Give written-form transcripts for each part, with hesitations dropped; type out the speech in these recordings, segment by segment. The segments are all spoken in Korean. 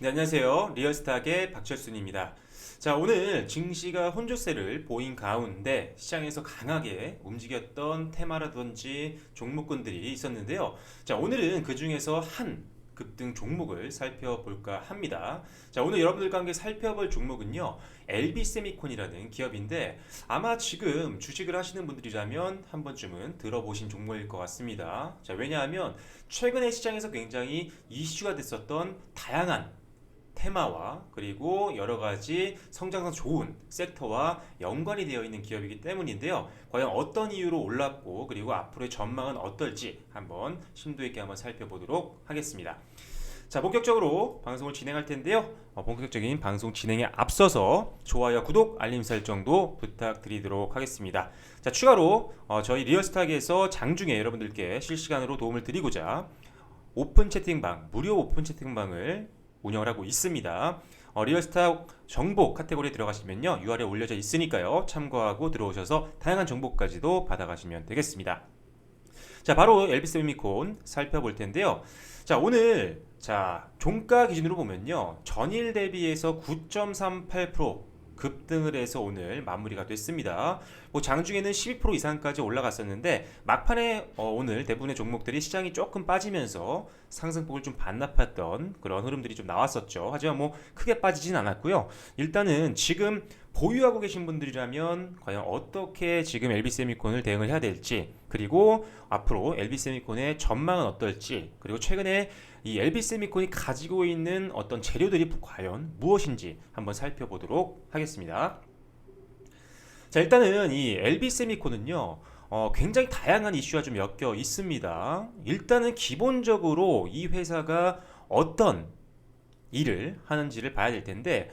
네, 안녕하세요. 리얼스탁의 박철순입니다. 자, 오늘 증시가 혼조세를 보인 가운데 시장에서 강하게 움직였던 테마라든지 종목군들이 있었는데요. 자, 오늘은 그 중에서 한 급등 종목을 살펴볼까 합니다. 자, 오늘 여러분들과 함께 살펴볼 종목은요, LB세미콘이라는 기업인데 아마 지금 주식을 하시는 분들이라면 한 번쯤은 들어보신 종목일 것 같습니다. 자, 왜냐하면 최근에 시장에서 굉장히 이슈가 됐었던 다양한 테마와 그리고 여러 가지 성장성 좋은 섹터와 연관이 되어 있는 기업이기 때문인데요. 과연 어떤 이유로 올랐고 그리고 앞으로의 전망은 어떨지 한번 심도 있게 한번 살펴보도록 하겠습니다. 자, 본격적으로 방송을 진행할 텐데요. 본격적인 방송 진행에 앞서서 좋아요, 구독, 알림 설정도 부탁드리도록 하겠습니다. 자, 추가로 저희 리얼스탁에서 장중에 여러분들께 실시간으로 도움을 드리고자 오픈 채팅방, 무료 오픈 채팅방을 운영을 하고 있습니다. 리얼스탁 정보 카테고리에 들어가시면요, URL 올려져 있으니까요, 참고하고 들어오셔서 다양한 정보까지도 받아가시면 되겠습니다. 자, 바로 엘비스미콘 살펴볼 텐데요. 자, 오늘 종가 기준으로 보면요, 전일 대비해서 9.38% 급등을 해서 오늘 마무리가 됐습니다. 장중에는 12% 이상까지 올라갔었는데 막판에 오늘 대부분의 종목들이 시장이 조금 빠지면서 상승폭을 좀 반납했던 그런 흐름들이 좀 나왔었죠. 하지만 크게 빠지진 않았고요. 일단은 지금 보유하고 계신 분들이라면 과연 어떻게 지금 LB세미콘을 대응을 해야 될지, 그리고 앞으로 LB세미콘의 전망은 어떨지, 그리고 최근에 이 LB세미콘이 가지고 있는 어떤 재료들이 과연 무엇인지 한번 살펴보도록 하겠습니다. 자, 일단은 이 LB세미콘은요, 굉장히 다양한 이슈가 좀 엮여 있습니다. 일단은 기본적으로 이 회사가 어떤 일을 하는지를 봐야 될 텐데,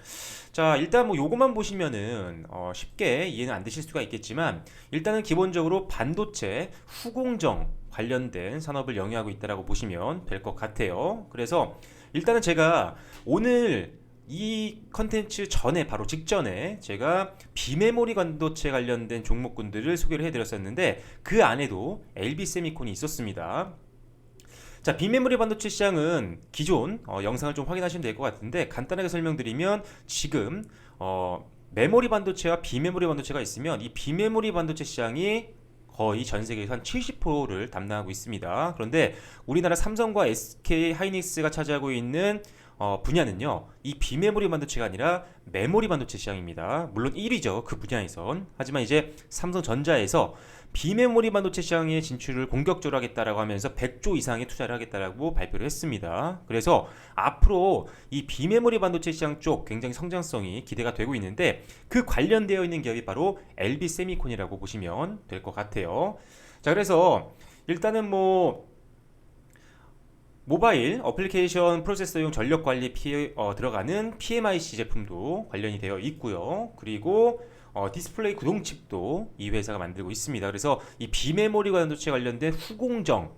자, 일단 요것만 보시면은 쉽게 이해는 안 되실 수가 있겠지만, 일단은 기본적으로 반도체 후공정 관련된 산업을 영위하고 있다라고 보시면 될 것 같아요. 그래서 일단은 제가 오늘 이 컨텐츠 전에, 바로 직전에 제가 비메모리 반도체 관련된 종목군들을 소개를 해드렸었는데 그 안에도 LB세미콘이 있었습니다. 자, 비메모리 반도체 시장은 기존 영상을 좀 확인하시면 될 것 같은데, 간단하게 설명드리면 지금 메모리 반도체와 비메모리 반도체가 있으면 이 비메모리 반도체 시장이 거의 전 세계에서 한 70%를 담당하고 있습니다. 그런데 우리나라 삼성과 SK 하이닉스가 차지하고 있는 분야는요, 이 비메모리 반도체가 아니라 메모리 반도체 시장입니다. 물론 1위죠, 그 분야에선. 하지만 이제 삼성전자에서 비메모리 반도체 시장에 진출을 공격적으로 하겠다라고 하면서 100조 이상의 투자를 하겠다라고 발표를 했습니다. 그래서 앞으로 이 비메모리 반도체 시장 쪽 굉장히 성장성이 기대가 되고 있는데, 그 관련되어 있는 기업이 바로 LB세미콘이라고 보시면 될 것 같아요. 자, 그래서 일단은 모바일 어플리케이션 프로세서용 전력 관리 들어가는 PMIC 제품도 관련이 되어 있고요. 그리고 디스플레이 구동칩도 이 회사가 만들고 있습니다. 그래서 이 비메모리 반도체 관련된 후공정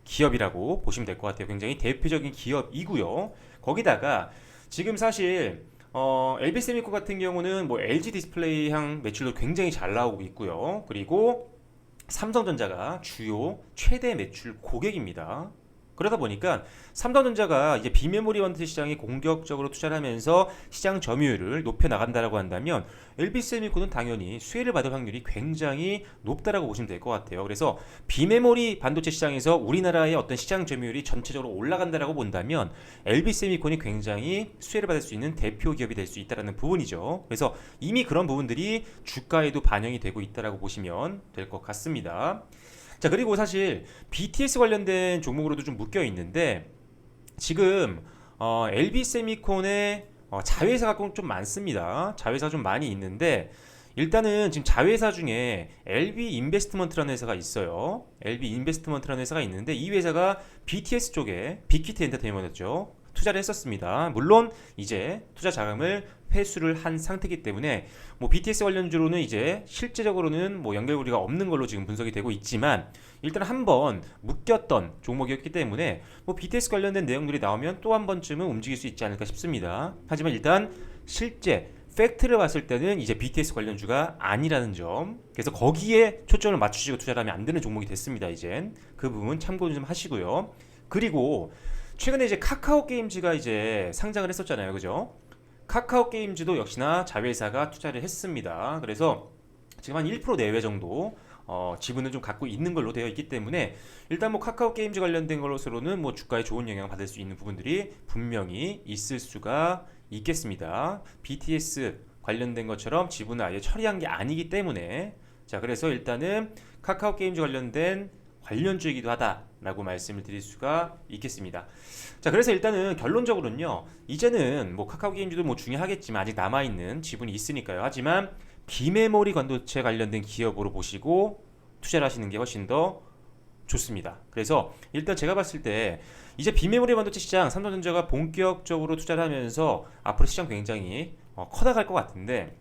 기업이라고 보시면 될 것 같아요. 굉장히 대표적인 기업이고요. 거기다가 지금 사실 LB세미콘 같은 경우는 LG 디스플레이향 매출도 굉장히 잘 나오고 있고요. 그리고 삼성전자가 주요 최대 매출 고객입니다. 그러다 보니까 삼성전자가 이제 비메모리 반도체 시장에 공격적으로 투자를 하면서 시장 점유율을 높여 나간다라고 한다면 LB세미콘은 당연히 수혜를 받을 확률이 굉장히 높다라고 보시면 될 것 같아요. 그래서 비메모리 반도체 시장에서 우리나라의 어떤 시장 점유율이 전체적으로 올라간다라고 본다면 LB세미콘이 굉장히 수혜를 받을 수 있는 대표 기업이 될 수 있다라는 부분이죠. 그래서 이미 그런 부분들이 주가에도 반영이 되고 있다라고 보시면 될 것 같습니다. 자, 그리고 사실 BTS 관련된 종목으로도 좀 묶여 있는데, 지금 LB세미콘의 자회사가 좀 많습니다. 자회사가 좀 많이 있는데, 일단은 지금 자회사 중에 LB인베스트먼트라는 회사가 있어요. LB인베스트먼트라는 회사가 있는데, 이 회사가 BTS 쪽에 빅히트 엔터테인먼트죠, 투자를 했었습니다. 물론 이제 투자 자금을 회수를 한 상태이기 때문에 BTS 관련주로는 이제 실제적으로는 연결고리가 없는 걸로 지금 분석이 되고 있지만, 일단 한번 묶였던 종목이었기 때문에 BTS 관련된 내용들이 나오면 또 한 번쯤은 움직일 수 있지 않을까 싶습니다. 하지만 일단 실제 팩트를 봤을 때는 이제 BTS 관련주가 아니라는 점, 그래서 거기에 초점을 맞추시고 투자를 하면 안 되는 종목이 됐습니다. 이젠 그 부분 참고 좀 하시고요. 그리고 최근에 이제 카카오 게임즈가 이제 상장을 했었잖아요. 그죠? 카카오 게임즈도 역시나 자회사가 투자를 했습니다. 그래서 지금 한 1% 내외 정도 지분을 좀 갖고 있는 걸로 되어 있기 때문에 일단 뭐 카카오 게임즈 관련된 것으로는 뭐 주가에 좋은 영향을 받을 수 있는 부분들이 분명히 있을 수가 있겠습니다. BTS 관련된 것처럼 지분을 아예 처리한 게 아니기 때문에 자, 그래서 일단은 카카오 게임즈 관련된 관련주이기도 하다라고 말씀을 드릴 수가 있겠습니다. 자, 그래서 일단은 결론적으로는요, 이제는 뭐 카카오 게임즈도 뭐 중요하겠지만 아직 남아있는 지분이 있으니까요. 하지만 비메모리 반도체 관련된 기업으로 보시고 투자를 하시는 게 훨씬 더 좋습니다. 그래서 일단 제가 봤을 때 이제 비메모리 반도체 시장 삼성전자가 본격적으로 투자를 하면서 앞으로 시장 굉장히 커나갈 것 같은데,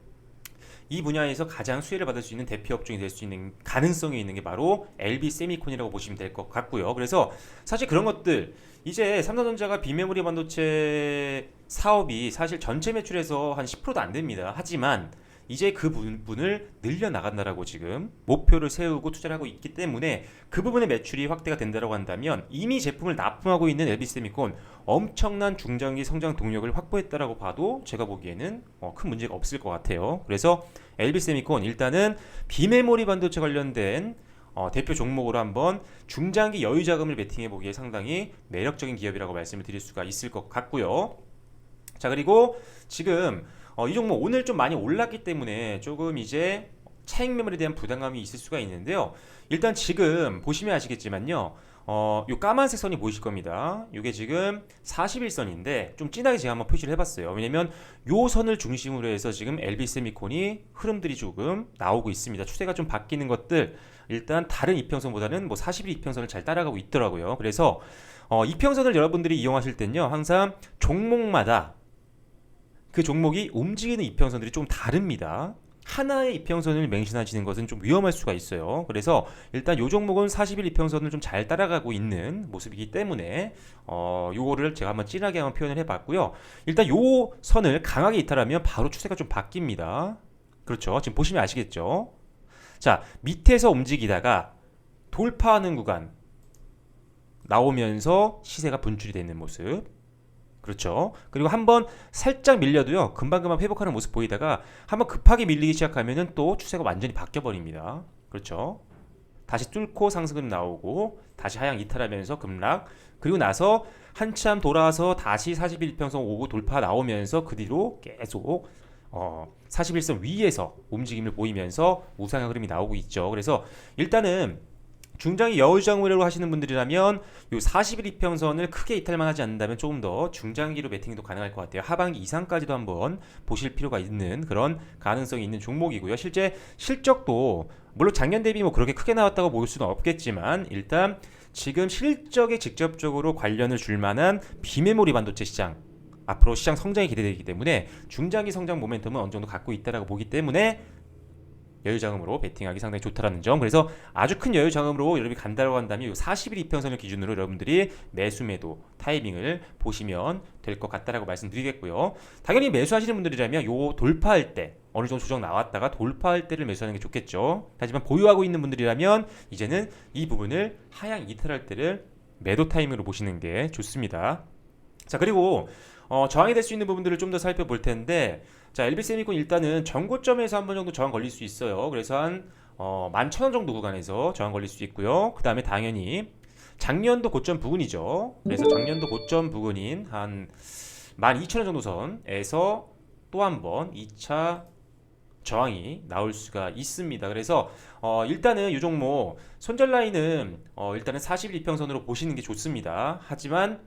이 분야에서 가장 수혜를 받을 수 있는 대표 업종이 될 수 있는 가능성이 있는 게 바로 LB 세미콘이라고 보시면 될 것 같고요. 그래서 사실 그런 것들, 이제 삼성전자가 비메모리 반도체 사업이 사실 전체 매출에서 한 10%도 안 됩니다. 하지만 이제 그 부분을 늘려나간다라고 지금 목표를 세우고 투자를 하고 있기 때문에 그 부분의 매출이 확대가 된다고 한다면 이미 제품을 납품하고 있는 LB세미콘 엄청난 중장기 성장 동력을 확보했다라고 봐도 제가 보기에는 큰 문제가 없을 것 같아요. 그래서 LB세미콘 일단은 비메모리 반도체 관련된 대표 종목으로 한번 중장기 여유 자금을 베팅해 보기에 상당히 매력적인 기업이라고 말씀을 드릴 수가 있을 것 같고요. 자, 그리고 지금 이 종목 오늘 좀 많이 올랐기 때문에 조금 이제 차익 매물에 대한 부담감이 있을 수가 있는데요. 일단 지금 보시면 아시겠지만요. 요 까만색 선이 보이실 겁니다. 이게 지금 41선인데 좀 진하게 제가 한번 표시를 해봤어요. 왜냐면 요 선을 중심으로 해서 지금 LB세미콘이 흐름들이 조금 나오고 있습니다. 추세가 좀 바뀌는 것들, 일단 다른 이평선보다는 뭐 41 이평선을 잘 따라가고 있더라고요. 그래서 이평선을 여러분들이 이용하실 때는요, 항상 종목마다 그 종목이 움직이는 이평선들이 좀 다릅니다. 하나의 이평선을 맹신하시는 것은 좀 위험할 수가 있어요. 그래서 일단 이 종목은 41 이평선을 좀 잘 따라가고 있는 모습이기 때문에 요거를 제가 한번 진하게 한번 표현을 해봤고요. 일단 요 선을 강하게 이탈하면 바로 추세가 좀 바뀝니다. 그렇죠? 지금 보시면 아시겠죠? 자, 밑에서 움직이다가 돌파하는 구간 나오면서 시세가 분출이 되는 모습. 그렇죠. 그리고 한번 살짝 밀려도요, 금방금방 회복하는 모습 보이다가 한번 급하게 밀리기 시작하면은 또 추세가 완전히 바뀌어 버립니다. 그렇죠. 다시 뚫고 상승은 나오고 다시 하향 이탈하면서 급락, 그리고 나서 한참 돌아서 다시 41평선 오고 돌파 나오면서 그 뒤로 계속 41선 위에서 움직임을 보이면서 우상향 흐름이 나오고 있죠. 그래서 일단은 중장기 여유장으로 하시는 분들이라면 요 41 이평선을 크게 이탈만 하지 않는다면 조금 더 중장기로 베팅도 가능할 것 같아요. 하반기 이상까지도 한번 보실 필요가 있는 그런 가능성이 있는 종목이고요. 실제 실적도 물론 작년 대비 뭐 그렇게 크게 나왔다고 볼 수는 없겠지만 일단 지금 실적에 직접적으로 관련을 줄 만한 비메모리 반도체 시장, 앞으로 시장 성장이 기대되기 때문에 중장기 성장 모멘텀은 어느 정도 갖고 있다라고 보기 때문에 여유자금으로 베팅하기 상당히 좋다라는 점. 그래서 아주 큰 여유자금으로 여러분이 간다고 한다면 41 이평선을 기준으로 여러분들이 매수 매도 타이밍을 보시면 될 것 같다라고 말씀드리겠고요. 당연히 매수하시는 분들이라면 요 돌파할 때 어느 정도 조정 나왔다가 돌파할 때를 매수하는 게 좋겠죠. 하지만 보유하고 있는 분들이라면 이제는 이 부분을 하향 이탈할 때를 매도 타이밍으로 보시는 게 좋습니다. 자, 그리고 저항이 될 수 있는 부분들을 좀 더 살펴볼 텐데, 자, LB세미콘 일단은 전고점에서 한 번 정도 저항 걸릴 수 있어요. 그래서 한 11,000원 정도 구간에서 저항 걸릴 수 있고요. 그 다음에 당연히 작년도 고점 부근이죠. 그래서 작년도 고점 부근인 한 12,000원 정도 선에서 또 한 번 2차 저항이 나올 수가 있습니다. 그래서 일단은 이 종목 손절 라인은 일단은 41 이평선으로 보시는 게 좋습니다. 하지만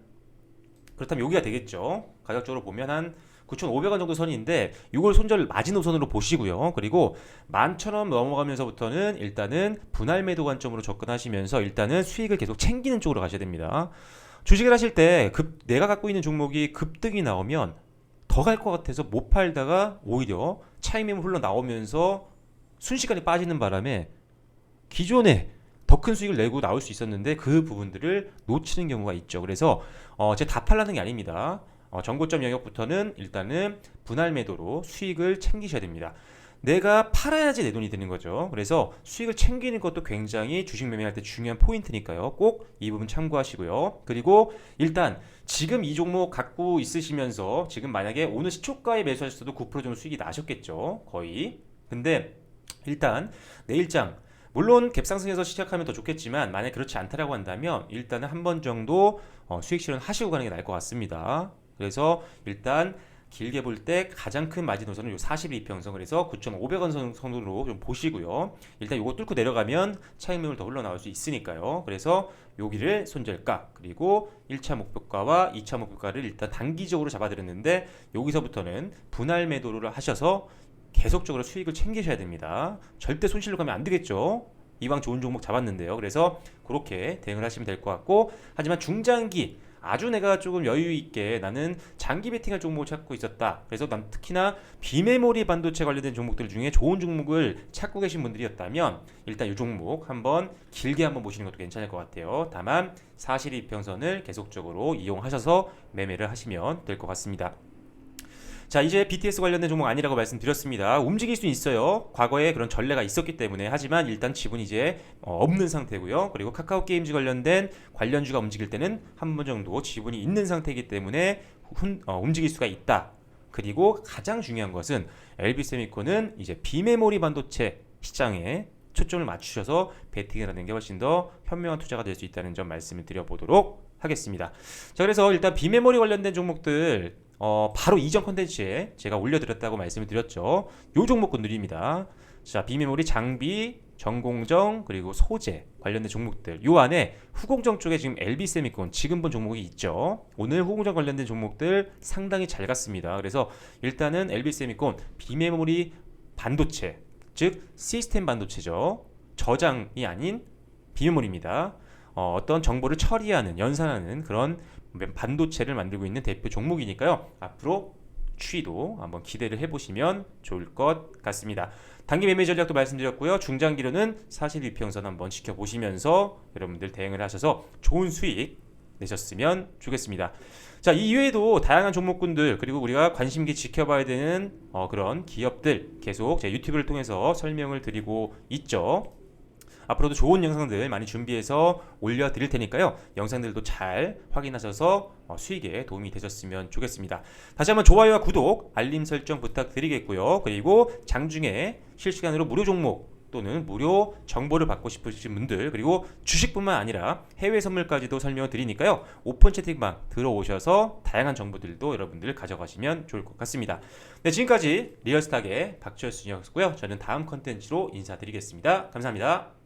그렇다면 여기가 되겠죠. 가격적으로 보면 한 9,500원 정도 선인데 이걸 손절 마지노선으로 보시고요. 그리고 11,000원 넘어가면서부터는 일단은 분할 매도 관점으로 접근하시면서 일단은 수익을 계속 챙기는 쪽으로 가셔야 됩니다. 주식을 하실 때 내가 갖고 있는 종목이 급등이 나오면 더 갈 것 같아서 못 팔다가 오히려 차익 매물 흘러나오면서 순식간에 빠지는 바람에 기존에 더 큰 수익을 내고 나올 수 있었는데 그 부분들을 놓치는 경우가 있죠. 그래서 제가 다 팔라는 게 아닙니다. 전고점 영역부터는 일단은 분할 매도로 수익을 챙기셔야 됩니다. 내가 팔아야지 내 돈이 드는 거죠. 그래서 수익을 챙기는 것도 굉장히 주식 매매할 때 중요한 포인트니까요. 꼭 이 부분 참고하시고요. 그리고 일단 지금 이 종목 갖고 있으시면서 지금 만약에 오늘 시초가에 매수하셨어도 9% 정도 수익이 나셨겠죠. 거의. 근데 일단 내일장 물론 갭상승해서 시작하면 더 좋겠지만 만약 그렇지 않다라고 한다면 일단은 한 번 정도 수익 실현 하시고 가는 게 나을 것 같습니다. 그래서 일단 길게 볼 때 가장 큰 마지노선은 요 42평선, 그래서 9,500원 선으로 좀 보시고요. 일단 요거 뚫고 내려가면 차익 매물 더 흘러나올 수 있으니까요. 그래서 여기를 손절가, 그리고 1차 목표가와 2차 목표가를 일단 단기적으로 잡아드렸는데 여기서부터는 분할 매도를 하셔서 계속적으로 수익을 챙기셔야 됩니다. 절대 손실로 가면 안 되겠죠. 이왕 좋은 종목 잡았는데요. 그래서 그렇게 대응을 하시면 될 것 같고, 하지만 중장기 아주 내가 조금 여유 있게 나는 장기 베팅할 종목을 찾고 있었다. 그래서 난 특히나 비메모리 반도체 관련된 종목들 중에 좋은 종목을 찾고 계신 분들이었다면 일단 이 종목 한번 길게 한번 보시는 것도 괜찮을 것 같아요. 다만 42평선을 계속적으로 이용하셔서 매매를 하시면 될 것 같습니다. 자, 이제 BTS 관련된 종목 아니라고 말씀드렸습니다. 움직일 수 있어요. 과거에 그런 전례가 있었기 때문에. 하지만 일단 지분이 이제 없는 상태고요. 그리고 카카오 게임즈 관련된 관련주가 움직일 때는 한 번 정도 지분이 있는 상태이기 때문에 움직일 수가 있다. 그리고 가장 중요한 것은 LB세미콘은 이제 비메모리 반도체 시장에 초점을 맞추셔서 베팅을 하는 게 훨씬 더 현명한 투자가 될 수 있다는 점 말씀을 드려보도록 하겠습니다. 자, 그래서 일단 비메모리 관련된 종목들 바로 이전 컨텐츠에 제가 올려드렸다고 말씀을 드렸죠. 요 종목군들입니다. 자, 비메모리 장비, 전공정, 그리고 소재 관련된 종목들. 요 안에 후공정 쪽에 지금 LB세미콘 지금 본 종목이 있죠. 오늘 후공정 관련된 종목들 상당히 잘 갔습니다. 그래서 일단은 LB세미콘 비메모리 반도체, 즉 시스템 반도체죠. 저장이 아닌 비메모리입니다. 어떤 정보를 처리하는, 연산하는 그런 반도체를 만들고 있는 대표 종목이니까요. 앞으로 추이도 한번 기대를 해보시면 좋을 것 같습니다. 단기 매매 전략도 말씀드렸고요. 중장기로는 42평선 한번 지켜보시면서 여러분들 대응을 하셔서 좋은 수익 내셨으면 좋겠습니다. 자, 이 이외에도 다양한 종목군들, 그리고 우리가 관심 있게 지켜봐야 되는 그런 기업들 계속 제 유튜브를 통해서 설명을 드리고 있죠. 앞으로도 좋은 영상들 많이 준비해서 올려드릴 테니까요. 영상들도 잘 확인하셔서 수익에 도움이 되셨으면 좋겠습니다. 다시 한번 좋아요와 구독, 알림 설정 부탁드리겠고요. 그리고 장중에 실시간으로 무료 종목 또는 무료 정보를 받고 싶으신 분들, 그리고 주식뿐만 아니라 해외 선물까지도 설명을 드리니까요. 오픈 채팅방 들어오셔서 다양한 정보들도 여러분들 가져가시면 좋을 것 같습니다. 네, 지금까지 리얼스탁의 박철순이었고요. 저는 다음 컨텐츠로 인사드리겠습니다. 감사합니다.